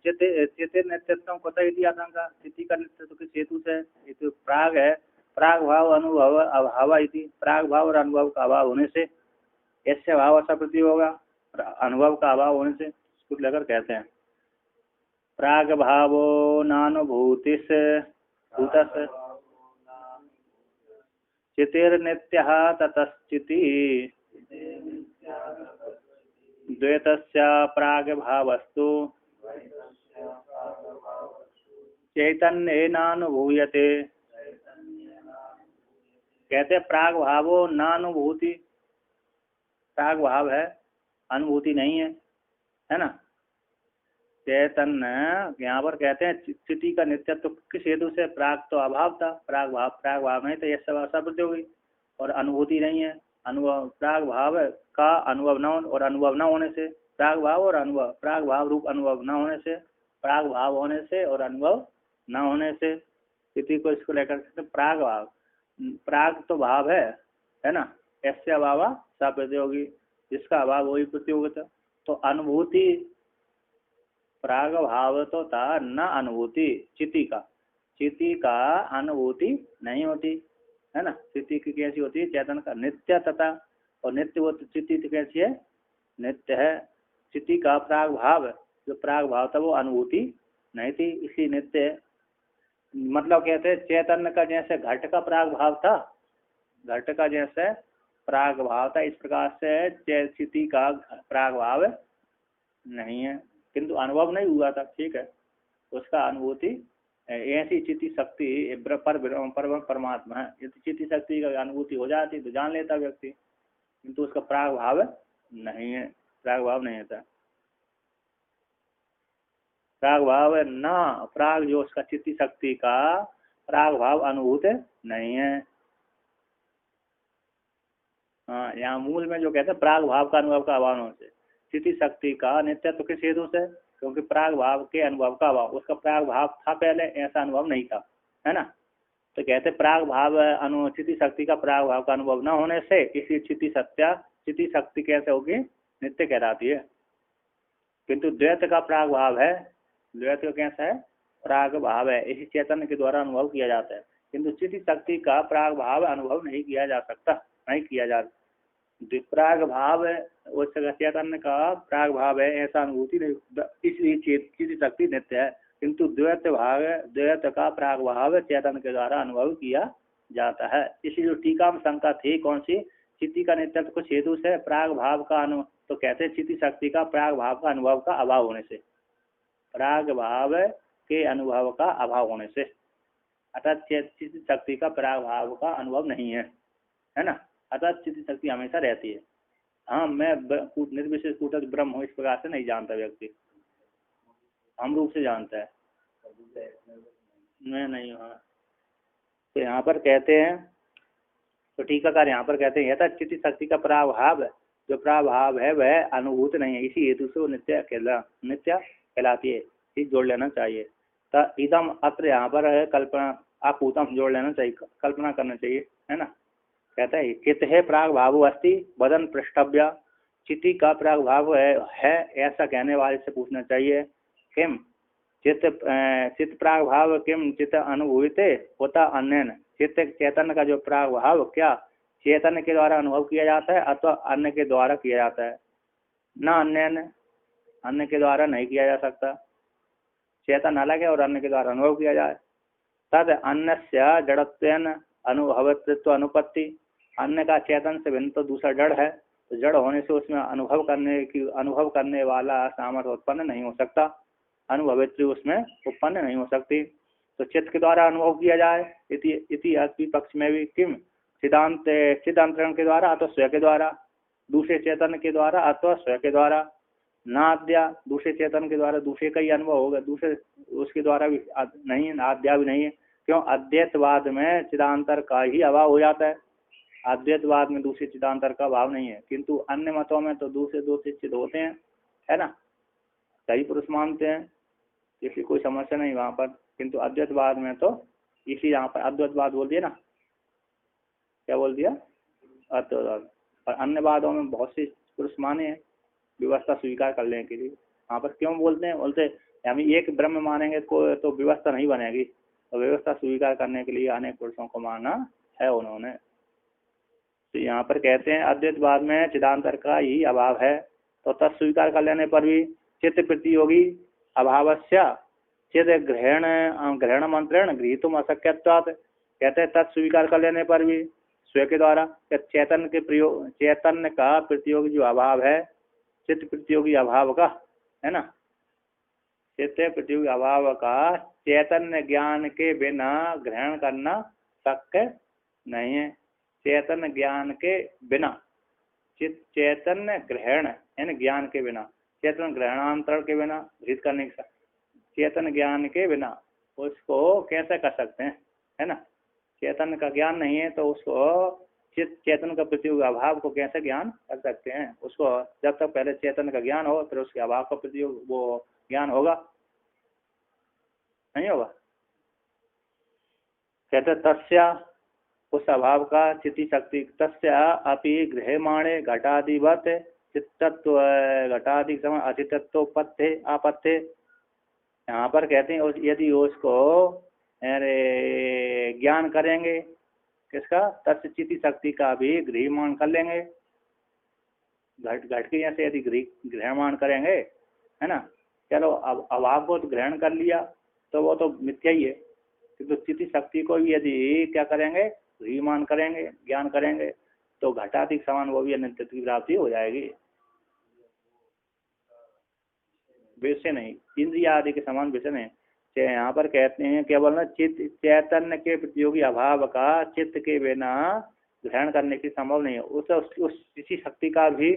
चिते नित्यत्व कुत इति आशंका, चिति का नित्यत्व किस हेतु से? ये तो प्राग है, प्राग भाव अनुभव अभाव इति, प्राग भाव और अनुभव का अभाव होने से ऐसे अभाव ऐसा प्रति होगा, अनुभव का अभाव होने से इसको लेकर कहते हैं प्राग भावो नानुभूतिस भूतस चितिर्नित्यः ततश्चिति द्वैतस्य प्राग भावस्तु चैतन्येनानुभूयते। कहते प्राग भावो नानुभूति, प्राग भाव है, अनुभूति नहीं है ना। चैतन्य यहाँ पर कहते हैं स्थिति का नित्यत्व किस हेतु से? प्राग तो अभाव था, प्राग भाव नहीं तो यह सब अशब्द होगी, और अनुभूति नहीं है, अनुभव प्राग भाव का अनुभव न और अनुभव न होने से, प्राग भाव और अनुभव, प्राग भाव रूप अनुभव न होने से, प्राग भाव होने से और अनुभव न होने से स्थिति को इसको लेकर प्राग भाव, प्राग तो भाव है ना, ऐसे अभाव सप्रतियोगी, जिसका अभाव वही प्रतियोगिता। तो अनुभूति प्राग भाव तो था न अनुभूति चिति का अनुभूति नहीं होती है ना। चिति की कैसी होती है? चेतन का नित्य तथा, और नित्य वो चिति कैसी है? नित्य है। चिति का प्राग भाव, जो प्राग भाव था वो अनुभूति नहीं थी, इसलिए नित्य है। मतलब कहते हैं चैतन्य का जैसे घट का प्राग भाव था, घट का जैसे प्राग भाव था, इस प्रकार से चिति का प्राग भाव नहीं है, किंतु अनुभव नहीं हुआ था, ठीक है, उसका अनुभूति ऐसी चिति शक्ति पर परमात्मा है। यदि चिति शक्ति का अनुभूति हो जाती तो जान लेता व्यक्ति, किंतु उसका प्राग भाव नहीं है, प्राग भाव नहीं होता। प्राग भाव न, प्राग जो उसका चित्ती शक्ति का प्राग भाव अनुभूत नहीं है। हाँ, यहाँ मूल में जो कहते हैं प्राग भाव का अनुभव का अभाव से, चित्ती शक्ति का नित्यत्व किस हेतु से? क्योंकि प्राग भाव के अनुभव का अभाव, उसका प्राग भाव था पहले, ऐसा अनुभव नहीं था, है ना। तो कहते प्राग भाव चित्ती शक्ति का प्राग भाव का अनुभव न होने से इसी चित्ती शक्ति कैसे होगी? नित्य कहलाती है। किंतु द्वैत का प्राग भाव है, द्वैत का कैसा है? प्राग भाव है, इसी चैतन्य के द्वारा अनुभव किया जाता है, किंतु चित्ती शक्ति का प्राग भाव अनुभव नहीं किया जा सकता, नहीं किया जा। प्राग भाव है, उस चैतन्य का प्राग भाव है, ऐसा अनुभूति नहीं, इसलिए चित्ती शक्ति नित्य है। किंतु द्वैत का प्राग भाव चैतन्य के द्वारा अनुभव किया जाता है। इसलिए जो टीका में शंका थी कौन सी? चित्ती का नित्यत्व कुछ हेतु से प्राग भाव का अनुभव, तो कहते हैं चित्ती शक्ति का प्राग भाव का अनुभव का अभाव होने से, प्राग भाव के अनुभव का अभाव होने से, अर्थात चित्ती शक्ति का प्राग भाव का अनुभव नहीं है ना। अर्थात चित्ती शक्ति हमेशा रहती है। हाँ, मैं निर्विशेष कूटस्थ ब्रह्म हूँ, इस प्रकार से नहीं जानता व्यक्ति, हम रूप से जानता है, मैं नहीं हूँ। हाँ, तो यहाँ पर कहते हैं, तो टीकाकार यहाँ पर कहते हैं यथा चित्ती शक्ति का प्राभाव, जो प्राभाव है वह अनुभूत नहीं है, इसी हेतु से वो नित्य कहलाती है। इस जोड़ लेना चाहिए। इदम अत्र यहाँ पर है कल्पना, आप उत्तम जोड़ लेना चाहिए, कल्पना करना चाहिए, है ना। कहता है चित्त है प्राग भाव अस्ति बदन पृष्ठव्य, चित्ती का प्राग भाव है ऐसा कहने वाले से पूछना चाहिए। किम चित्त प्राग भाव किम चित्त अनुभूत होता अन्य, चित्त चैतन्य का जो प्राग भाव क्या चैतन्य के द्वारा अनुभव किया जाता है अथवा अन्य के द्वारा किया जाता है? न अन्य के द्वारा नहीं किया जा सकता, चेतन अलग है और अन्य के द्वारा अनुभव किया जाए। तद अन्य जड़त्वेन अनुभवत्व अनुपत्ति, अन्य का चेतन से भिन्न तो दूसरा जड़ है, तो जड़ होने से उसमें अनुभव करने वाला सामर्थ्य उत्पन्न नहीं हो सकता, अनुभवित्री उसमें उत्पन्न नहीं हो सकती। तो चित्त के द्वारा अनुभव किया जाए इति पक्ष में भी किम चिदांतरण के द्वारा अथवा स्वयं के द्वारा, दूसरे चेतन के द्वारा अथवा स्वयं के द्वारा। नाद्या दूसरे चेतन के द्वारा दूसरे का ही अनुभव होगा, दूसरे उसके द्वारा भी नहीं, आद्या भी नहीं है। क्यों? अद्वैतवाद में चिदांतर का ही अभाव हो जाता है, अद्वैतवाद में दूसरे चिदांतर का अभाव नहीं है, किंतु अन्य मतों में तो दूसरे चिद होते हैं, है ना, सही पुरुष मानते हैं, इसलिए कोई समस्या नहीं वहाँ पर। किंतु अद्वैतवाद में तो इसी यहाँ पर अद्वैतवाद बोल दिया ना, क्या बोल दिया? अद्वैतवाद। और अन्य वादों में बहुत से पुरुष माने हैं व्यवस्था स्वीकार कर लेने के लिए, यहाँ पर क्यों बोलते हैं, बोलते हम एक ब्रह्म मानेंगे तो व्यवस्था नहीं बनेगी, तो व्यवस्था स्वीकार करने के लिए अनेक पुरुषों को माना है उन्होंने। तो यहाँ पर कहते हैं अद्वैतवाद में चिदांतर का ही अभाव है, तो तत्स्वीकार कर लेने पर भी चित्त प्रतियोगी अभावस्य चिद ग्रहण मंत्रण गृहीतुम अशक्यत्वात्, कहते हैं तत्स्वीकार कर लेने पर भी स्वयं के द्वारा चैतन्य का प्रतियोगी जो अभाव है, चित्त प्रतियोगी अभाव का है ना, चित्त प्रतियोगी अभाव का चैतन्य ज्ञान के बिना ग्रहण करना शक्य नहीं है। चैतन्य ज्ञान के बिना, चैतन्य ग्रहण यानी ज्ञान के बिना, चैतन्य ग्रहणांतरण के बिना, गृहित करने के, चैतन्य ज्ञान के बिना उसको कैसे कर सकते हैं, है ना। चैतन्य का ज्ञान नहीं है तो उसको चैतन्य का प्रतियोगी अभाव को कैसे ज्ञान कर सकते हैं। उसको जब तक पहले चैतन्य का ज्ञान हो फिर उसके अभाव का प्रतियोग वो ज्ञान होगा, नहीं होगा। कहते तस्या उस अभाव का चिति शक्ति तस्या अपि गृहमाणे घटादिवत चित्तत्व घटादि समय अचितत्वोपत्थे आपत्थे। यहाँ पर कहते हैं यदि उसको ज्ञान करेंगे किसका, तस्य चिति शक्ति का भी गृहमान कर लेंगे, घट के जैसे यदि गृहमान करेंगे, है ना। चलो अब अभाव को तो ग्रहण कर लिया तो वो तो मिथ्या ही है, किंतु चिति शक्ति को भी यदि क्या करेंगे, गृहमान करेंगे, ज्ञान करेंगे, तो घटाधिक समान वो भी अनित्य की प्राप्ति हो जाएगी। विषय नहीं, इंद्रिय आदि के समान विषय नहीं। यहाँ पर कहते हैं केवल ना चित्त चैतन्य के प्रतियोगी अभाव का चित्त के बिना ग्रहण करने की संभव नहीं है। उस किसी शक्ति का भी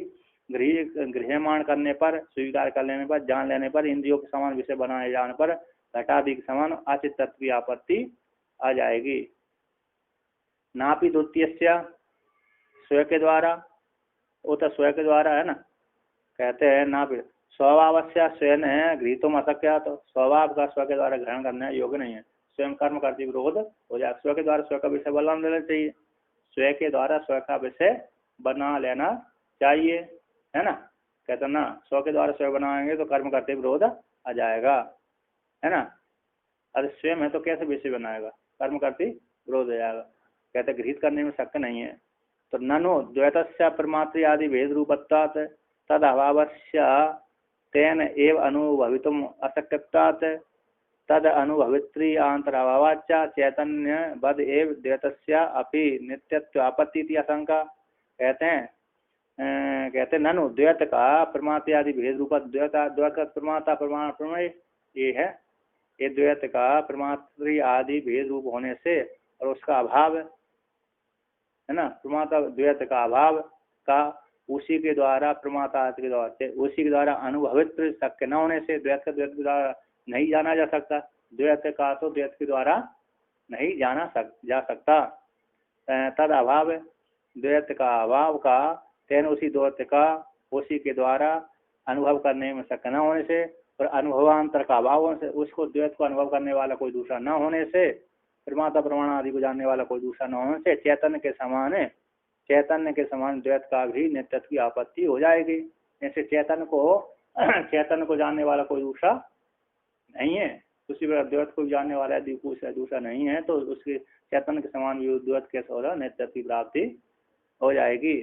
गृहमान करने पर, स्वीकार कर लेने पर, जान लेने पर, इंद्रियों के समान विषय बनाए जाने पर घटादि के समान अचित तत्व की आपत्ति आ जाएगी। नापि द्वितीय स्वयं के द्वारा, वो तो स्वयं के द्वारा है ना, कहते हैं नापि स्वभाव से स्वयं है गृहीतुम अशक्य, तो स्वभाव का स्व के द्वारा ग्रहण करने योग्य नहीं है। स्वयं कर्म करते विरोध हो जाए। स्व के द्वारा स्व का विषय बना लेना चाहिए, स्वयं के द्वारा स्व का विषय बना लेना चाहिए, है ना। कहते ना स्व के द्वारा स्वयं बनाएंगे तो कर्म करते विरोध आ जाएगा, है ना। अरे स्वयं है तो कैसे विषय बनाएगा, कर्म करते विरोध हो जाएगा। कहते गृहित करने में शक्य नहीं है। तो ननु द्वैतस्य प्रमात्र आदि भेद रूपत्वात् तद अभावस्य तेन एव अनुभवितुम अशक्यत्वात् तद अनुभवित्री अंतराभावाच्च चैतन्य बद एव द्वैतस्य अपि नित्यत्व आपत्ति इति आशंका। कहते ननु द्वैत का प्रमात्र आदि भेद रूप, द्वैत प्रमाता प्रमाण प्रमेय ये है, ये द्वैत का प्रमात्र आदि भेद रूप होने से और उसका अभाव है ना, प्रमाता द्वैत का अभाव का उसी के द्वारा प्रमाता के द्वारा, उसी के द्वारा अनुभवित शक्य न होने से द्वैत के द्वारा नहीं जाना जा सकता। द्वैत का तो द्वैत के द्वारा नहीं जा सकता। तद अभाव, द्वैत का अभाव का, तेन उसी द्वैत का उसी के द्वारा अनुभव करने में शक्य न होने से और अनुभवांतर का अभाव होने से, उसको द्वैत को अनुभव करने वाला कोई दूसरा न होने से, प्रमाता प्रमाण आदि को जानने वाला कोई दूसरा न होने से चैतन्य के समान द्वैत का भी नित्यत्व की आपत्ति हो जाएगी। जैसे चैतन्य को जानने वाला कोई दूसरा नहीं है, उसी प्रकार द्वैत को जानने वाला यदि दूसरा नहीं है तो उसके चैतन्य के समान भी द्वैत के सौरा नित्यत्व की प्राप्ति हो जाएगी।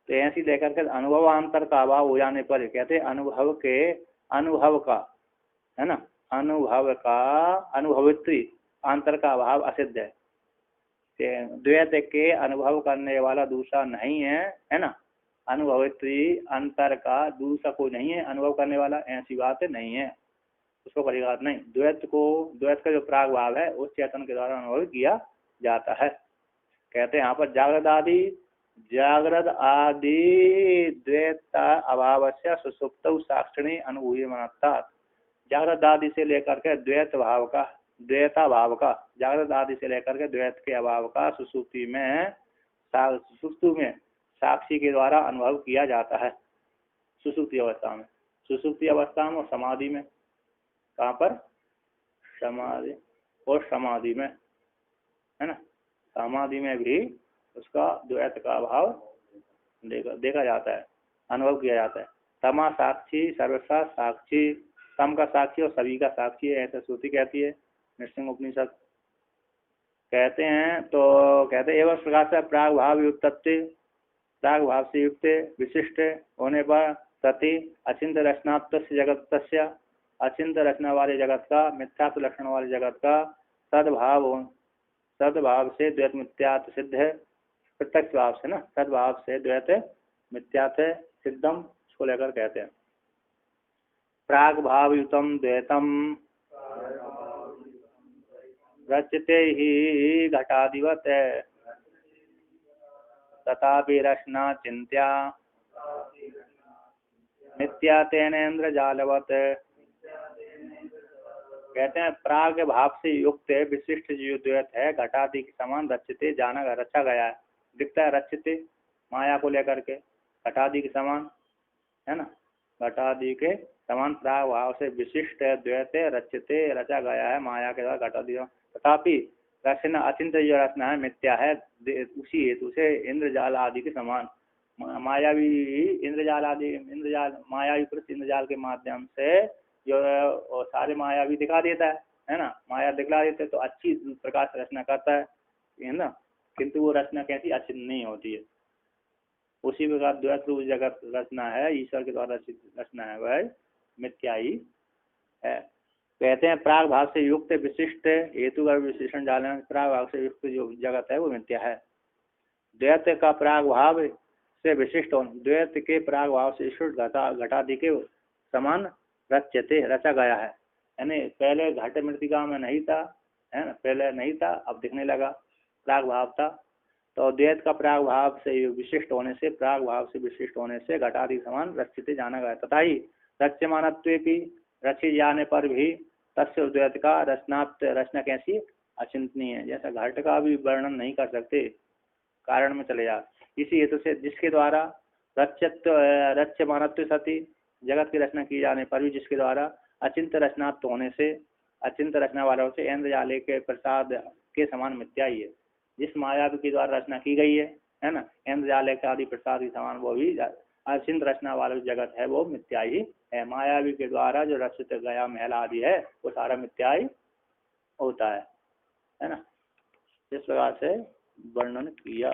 तो ऐसी लेकर के अनुभवांतर का अभाव हो जाने पर कहते अनुभव का है ना, अनुभव का अनुभवित्री अंतर का अभाव असिद्ध है। द्वैत के अनुभव करने वाला दूसरा नहीं है, है ना। अनुभवित्री अंतर का दूसरा कोई नहीं है अनुभव करने वाला, ऐसी बात नहीं है, उसको परिघात नहीं। द्वैत का जो प्राग भाव है उस चेतन के द्वारा अनुभव किया जाता है। कहते हैं यहाँ पर जागृत आदि द्वैत अभाव से सुसुप्त साक्षिणी अनुभूय मनता। जागृत आदि से लेकर के द्वैता भाव का जागृत आदि से लेकर के द्वैत के अभाव का सुसुप्ति में साक्षी के द्वारा अनुभव किया जाता है। सुसुप्ति अवस्था में और समाधि में, कहाँ पर, समाधि में है ना। समाधि में भी उसका द्वैत का अभाव देखा जाता है, अनुभव किया जाता है। तमा साक्षी सर्वसा साक्षी, तम का साक्षी और सभी का साक्षी है, ऐसा श्रुति कहती है नृसिंह उपनिषद। कहते हैं तो कहते एवं प्रकार से प्राग भाव युक्त, प्राग भाव से युक्त विशिष्ट होने पर सती अचिंत रचनात्व जगत, अचिंत रचना वाले जगत का, मिथ्यात्व लक्षण वाले जगत का सद्भाव से द्वैत मिथ्यात्व सिद्ध है। प्रत्यक्ष भाव से ना, सद्भाव से द्वैत मिथ्यात्व सिद्धम, इसको लेकर कहते हैं प्राग भाव युतम द्वैतम रचते ही घटादिवत तथापि रचना चिंत्या मिथ्या तेनेन्द्र जालवत। कहते हैं प्राग भाव से युक्त विशिष्ट जो द्वैत है घटादि के समान रचते जाना रचा गया है, दिखता है रचते माया को लेकर के, घटादि के समान है ना, घटादि के समान प्राग भाव से विशिष्ट द्वैत रचते रचा गया है माया के द्वारा घटादि। तथापि रचना अचिंत जो रचना है मिथ्या है, उसी हेतु से इंद्रजाल आदि के समान मायावी इंद्रजाल आदि, इंद्रजाल मायावी पुरुष इंद्रजाल के माध्यम से जो सारे मायावी दिखा देता है ना, माया दिखला देते तो अच्छी प्रकार से रचना करता है ना, किंतु वो रचना कैसी अचिंत नहीं होती है। उसी प्रकार द्वैत रूप जगत रचना है, ईश्वर के द्वारा रचना है, वह मिथ्या ही है। कहते हैं प्राग भाव से युक्त विशिष्ट हेतु का विशेषण डालने, प्राग भाव से युक्त जो जगत है वो मिथ्या है। द्वैत का प्राग भाव से विशिष्ट होने, द्वैत के प्राग भाव से विशिष्ट घटादि के समान रच्यते रचा गया है, यानी पहले घट मृतिका में नहीं था, है ना, पहले नहीं था, अब दिखने लगा, प्राग भाव था। तो द्वैत का प्राग भाव से विशिष्ट होने से, प्राग भाव से विशिष्ट होने से घटादि समान रचित जाना गया। तथा ही रच्यमानत्वे भी, रचे जाने पर भी तस्य द्वैत का रचना कैसी अचिंतनीय है, जैसा घट का भी वर्णन नहीं कर सकते, कारण में चले जा। इसी हेतु से जिसके द्वारा रच्यमानत्व सती जगत की रचना की जाने पर भी जिसके द्वारा अचिंत रचनात्व होने से, अचिंत रचना वालों से इंद्रजाले के प्रसाद के समान मिथ्या ही है। जिस माया के द्वारा रचना की गई है ना, इंद्रजाले के आदि प्रसाद के समान वो भी अचिंत रचना वाला जगत है वो मिथ्या ही है। मायावी के द्वारा जो रचित गया महल आदि है वो सारा मिथ्या ही होता है ना, इस प्रकार से वर्णन किया।